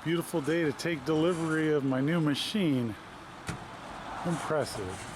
Beautiful day to take delivery of my new machine. Impressive.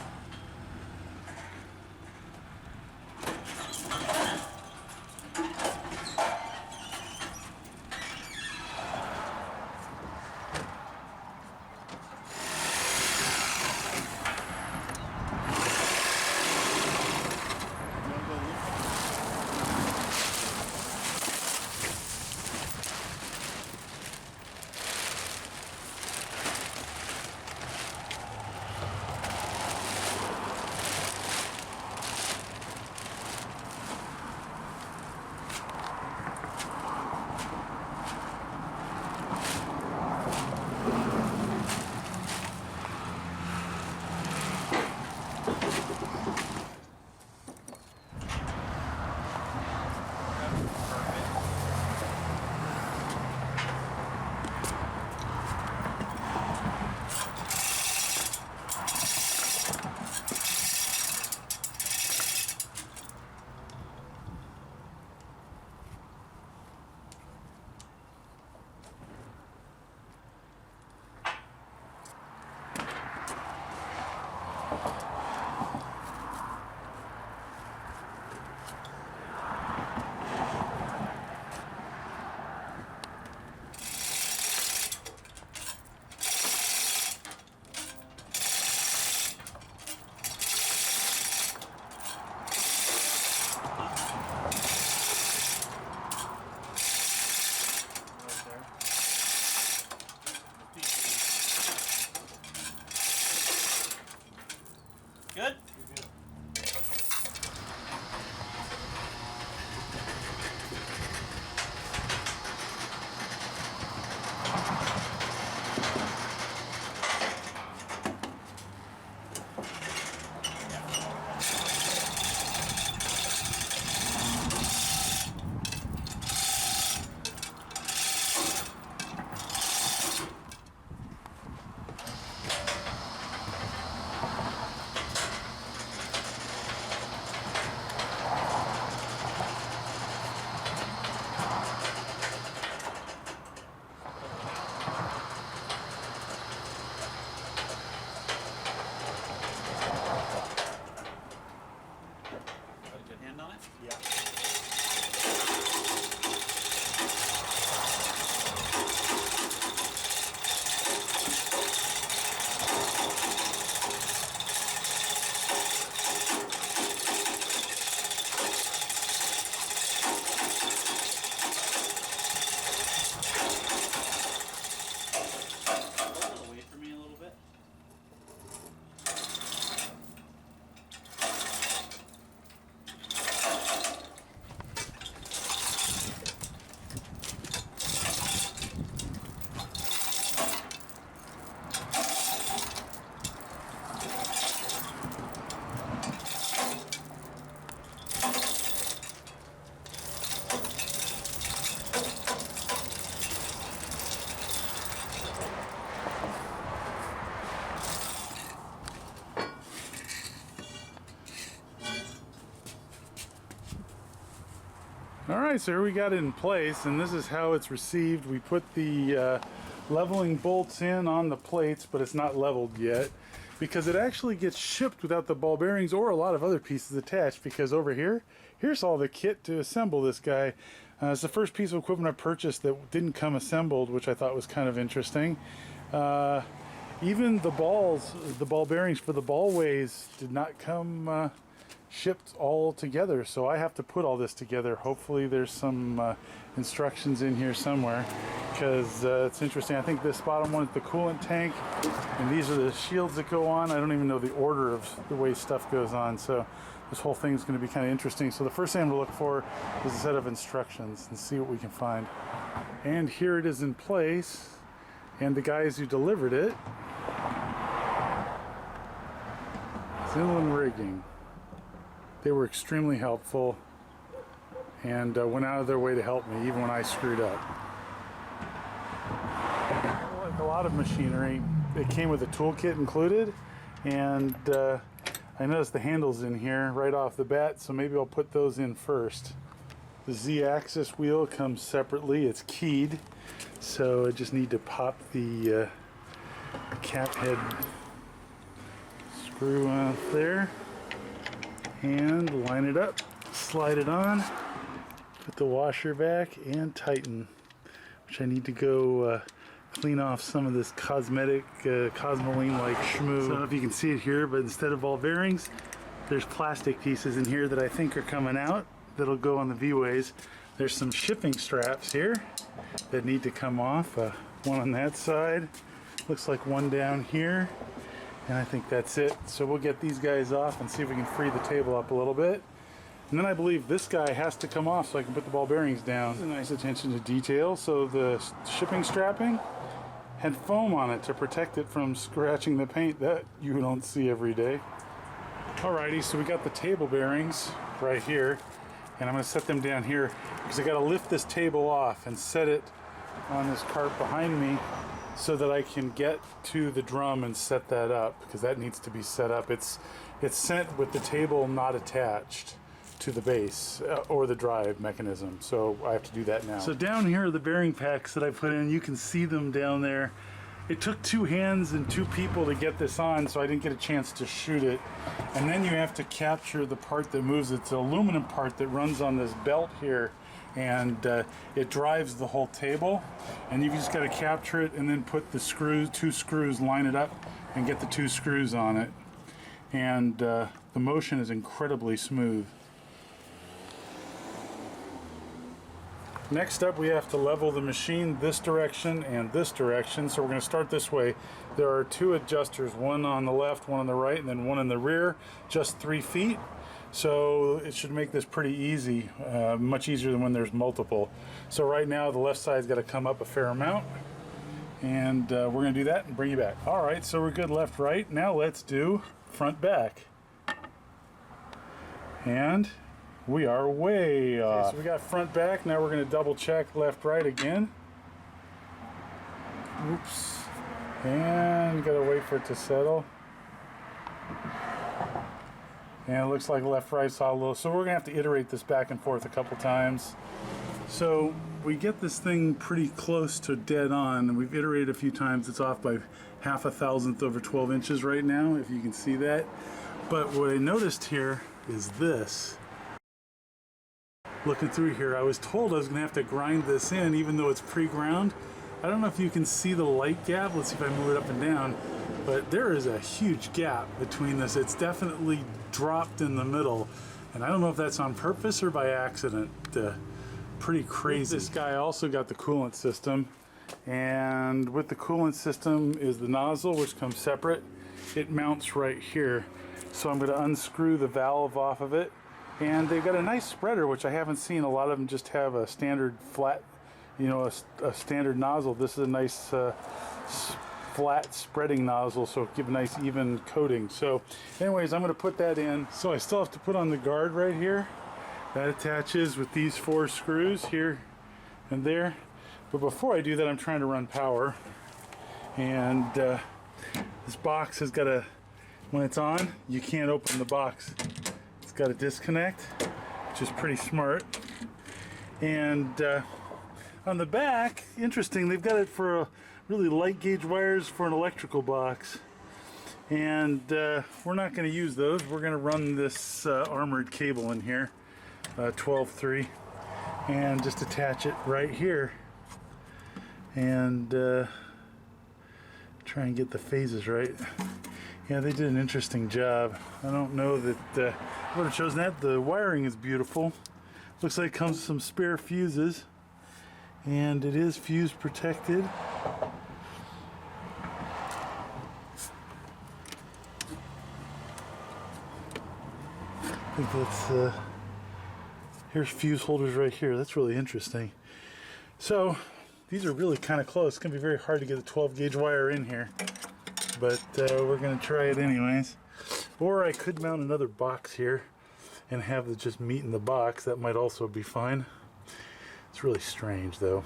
Good? Got a good hand on it? Yeah. Pull it away from me a little bit. Alright, so here we got it in place, and this is how it's received. We put the leveling bolts in on the plates, but it's not leveled yet because it actually gets shipped without the ball bearings or a lot of other pieces attached, because over here, here's all the kit to assemble this guy. It's the first piece of equipment I purchased that didn't come assembled, which I thought was kind of interesting. Even the balls, the ball bearings for the ball ways did not come shipped all together, so I have to put all this together. Hopefully there's some instructions in here somewhere, because it's interesting. I think this bottom one is the coolant tank, and these are the shields that go on. I don't even know the order of the way stuff goes on, so this whole thing is going to be kind of interesting. So the first thing I'm going to look for is a set of instructions and see what we can find. And here it is in place, and the guys who delivered it, Zinlin Rigging. They were extremely helpful and went out of their way to help me even when I screwed up. Like a lot of machinery, it came with a toolkit included, and I noticed the handles in here right off the bat, so maybe I'll put those in first. The Z-axis wheel comes separately. It's keyed, so I just need to pop the cap head screw off there and line it up, slide it on, put the washer back, and tighten, which I need to go clean off some of this cosmetic Cosmoline like schmoo. So I don't know if you can see it here, but instead of ball bearings, there's plastic pieces in here that I think are coming out that'll go on the V-ways. There's some shipping straps here that need to come off. One on that side, looks like one down here, and I think that's it. So we'll get these guys off and see if we can free the table up a little bit. And then I believe this guy has to come off so I can put the ball bearings down. Nice attention to detail. So the shipping strapping had foam on it to protect it from scratching the paint. That you don't see every day. Alrighty, so we got the table bearings right here, and I'm going to set them down here because I got to lift this table off and set it on this cart behind me so that I can get to the drum and set that up, because that needs to be set up. It's sent with the table not attached to the base or the drive mechanism, so I have to do that now. So down here are the bearing packs that I put in. You can see them down there. It took 2 hands and 2 people to get this on, so I didn't get a chance to shoot it. And then you have to capture the part that moves. It's an aluminum part that runs on this belt here, and it drives the whole table. And you just got to capture it and then put the screws, 2 screws, line it up and get the 2 screws on it. And the motion is incredibly smooth. Next up, we have to level the machine this direction and this direction. So we're going to start this way. There are 2 adjusters, one on the left, one on the right, and then one in the rear, just 3 feet. So it should make this pretty easy, much easier than when there's multiple. So right now the left side's got to come up a fair amount, and we're going to do that and bring you back. All right, so we're good left, right. Now let's do front, back. And we are way off. Okay, so we got front, back. Now we're going to double check left, right again. Oops. And got to wait for it to settle. And it looks like left, right saw a little. So we're going to have to iterate this back and forth a couple times. So we get this thing pretty close to dead on, and we've iterated a few times. It's off by 1/2 thousandth over 12 inches right now, if you can see that. But what I noticed here is this. Looking through here, I was told I was going to have to grind this in even though it's pre-ground. I don't know if you can see the light gap. Let's see if I move it up and down. But there is a huge gap between this. It's definitely dropped in the middle. And I don't know if that's on purpose or by accident. Pretty crazy. This guy also got the coolant system. And with the coolant system is the nozzle, which comes separate. It mounts right here. So I'm going to unscrew the valve off of it. And they've got a nice spreader, which I haven't seen. A lot of them just have a standard flat, you know, a standard nozzle. This is a nice flat spreading nozzle, so it'll give a nice even coating. So anyways, I'm going to put that in. So I still have to put on the guard right here. That attaches with these 4 screws here and there. But before I do that, I'm trying to run power. And this box has got a, when it's on, you can't open the box. Got a disconnect, which is pretty smart. And on the back, interesting, they've got it for really light gauge wires for an electrical box. And we're not going to use those. We're going to run this armored cable in here, 12-3, and just attach it right here. And try and get the phases right. Yeah, they did an interesting job. I don't know that I would have chosen that. The wiring is beautiful. Looks like it comes with some spare fuses, and it is fuse protected. I think that's here's fuse holders right here. That's really interesting. So these are really kind of close. It's gonna be very hard to get a 12 gauge wire in here, but we're gonna try it anyways. Or I could mount another box here and have it just meet in the box. That might also be fine. It's really strange though.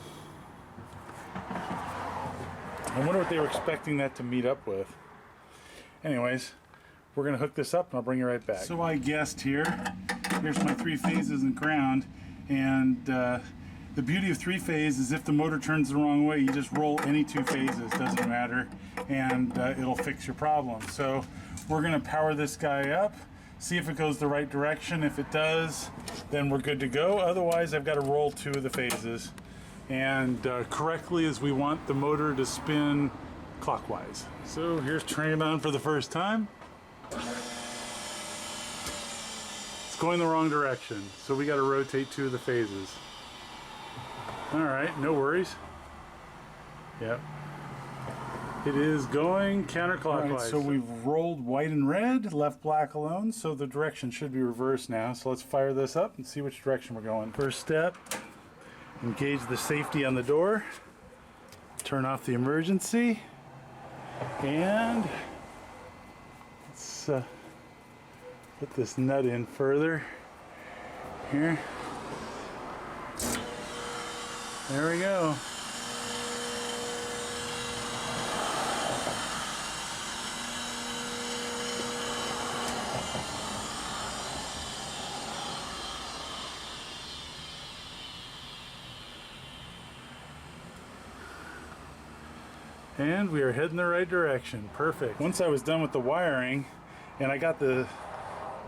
I wonder what they were expecting that to meet up with. Anyways, we're gonna hook this up and I'll bring you right back. So I guessed here, here's my 3 phases and ground, And the beauty of three-phase is if the motor turns the wrong way, you just roll any two phases, doesn't matter, and it'll fix your problem. So we're going to power this guy up, see if it goes the right direction. If it does, then we're good to go. Otherwise, I've got to roll two of the phases, and correctly as we want the motor to spin clockwise. So here's turning it on for the first time. It's going the wrong direction, so we got to rotate two of the phases. All right, no worries. Yep. It is going counterclockwise. Right, so we've rolled white and red, left black alone, so the direction should be reversed now. So let's fire this up and see which direction we're going. First step, engage the safety on the door, turn off the emergency, and let's put this nut in further here. There we go. And we are heading the right direction. Perfect. Once I was done with the wiring and I got the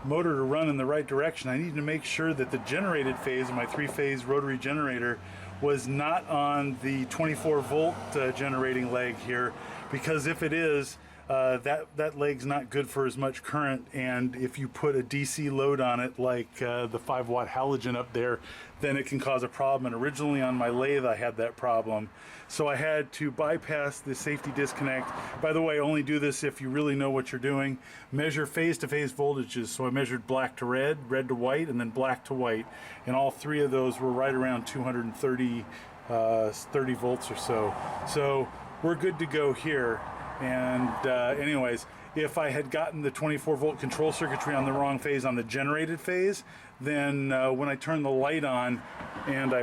motor to run in the right direction, I needed to make sure that the generated phase of my three-phase rotary generator was not on the 24 volt generating leg here, because if it is, that leg's not good for as much current, and if you put a DC load on it like the 5-watt halogen up there, then it can cause a problem. And originally on my lathe I had that problem, so I had to bypass the safety disconnect. By the way, only do this if you really know what you're doing. Measure phase to phase voltages. So I measured black to red, red to white, and then black to white, and all three of those were right around 230 30 volts or so. So we're good to go here. And anyways, if I had gotten the 24 volt control circuitry on the wrong phase on the generated phase, then when I turn the light on and I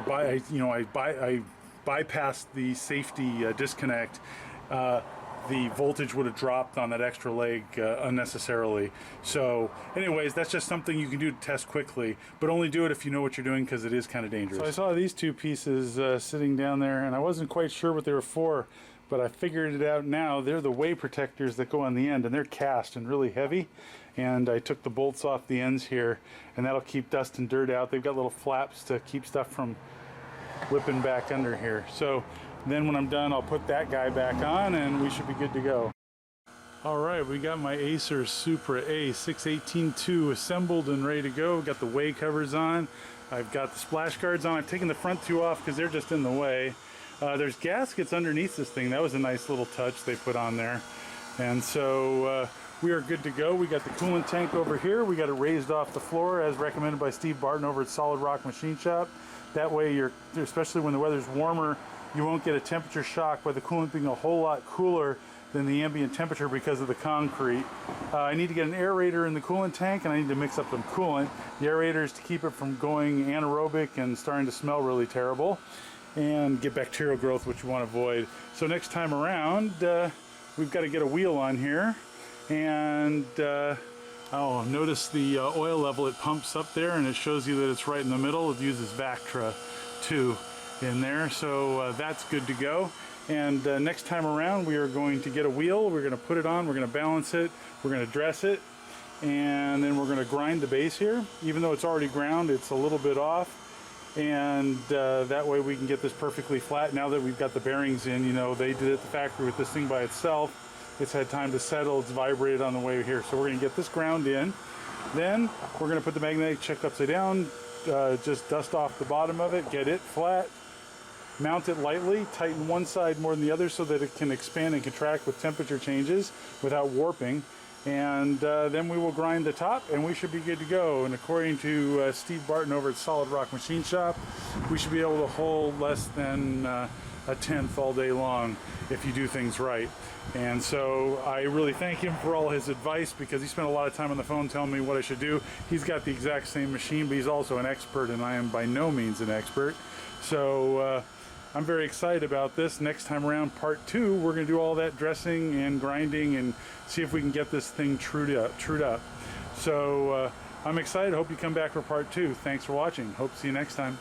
bypassed the safety disconnect, the voltage would have dropped on that extra leg unnecessarily. So anyways, that's just something you can do to test quickly, but only do it if you know what you're doing, because it is kind of dangerous. So I saw these two pieces sitting down there, and I wasn't quite sure what they were for, but I figured it out now. They're the way protectors that go on the end, and they're cast and really heavy. And I took the bolts off the ends here, and that'll keep dust and dirt out. They've got little flaps to keep stuff from whipping back under here. So then when I'm done, I'll put that guy back on and we should be good to go. All right, we got my ACER Supra A618II assembled and ready to go. Got the way covers on. I've got the splash guards on. I've taken the front two off because they're just in the way. There's gaskets underneath this thing. That was a nice little touch they put on there. And so we are good to go. We got the coolant tank over here. We got it raised off the floor as recommended by Steve Barton over at Solid Rock Machine Shop. That way, especially when the weather's warmer, you won't get a temperature shock by the coolant being a whole lot cooler than the ambient temperature because of the concrete. I need to get an aerator in the coolant tank, and I need to mix up some coolant. The aerator is to keep it from going anaerobic and starting to smell really terrible and get bacterial growth, which you want to avoid. So next time around, we've got to get a wheel on here, and oh, notice the oil level. It pumps up there and it shows you that it's right in the middle. It uses Vactra too in there, so that's good to go. And next time around we are going to get a wheel. We're going to put it on, we're going to balance it, we're going to dress it, and then we're going to grind the base here. Even though it's already ground, it's a little bit off, and that way we can get this perfectly flat. Now that we've got the bearings in, you know, they did it at the factory with this thing by itself. It's had time to settle, it's vibrated on the way here. So we're going to get this ground in. Then we're going to put the magnetic check upside down, just dust off the bottom of it, get it flat, mount it lightly, tighten one side more than the other so that it can expand and contract with temperature changes without warping. And then we will grind the top and we should be good to go. And according to Steve Barton over at Solid Rock Machine Shop, we should be able to hold less than a tenth all day long if you do things right. And so I really thank him for all his advice, because he spent a lot of time on the phone telling me what I should do. He's got the exact same machine, but he's also an expert, and I am by no means an expert. So I'm very excited about this. Next time around, part 2, we're going to do all that dressing and grinding and see if we can get this thing trued up. So I'm excited. Hope you come back for part 2. Thanks for watching. Hope to see you next time.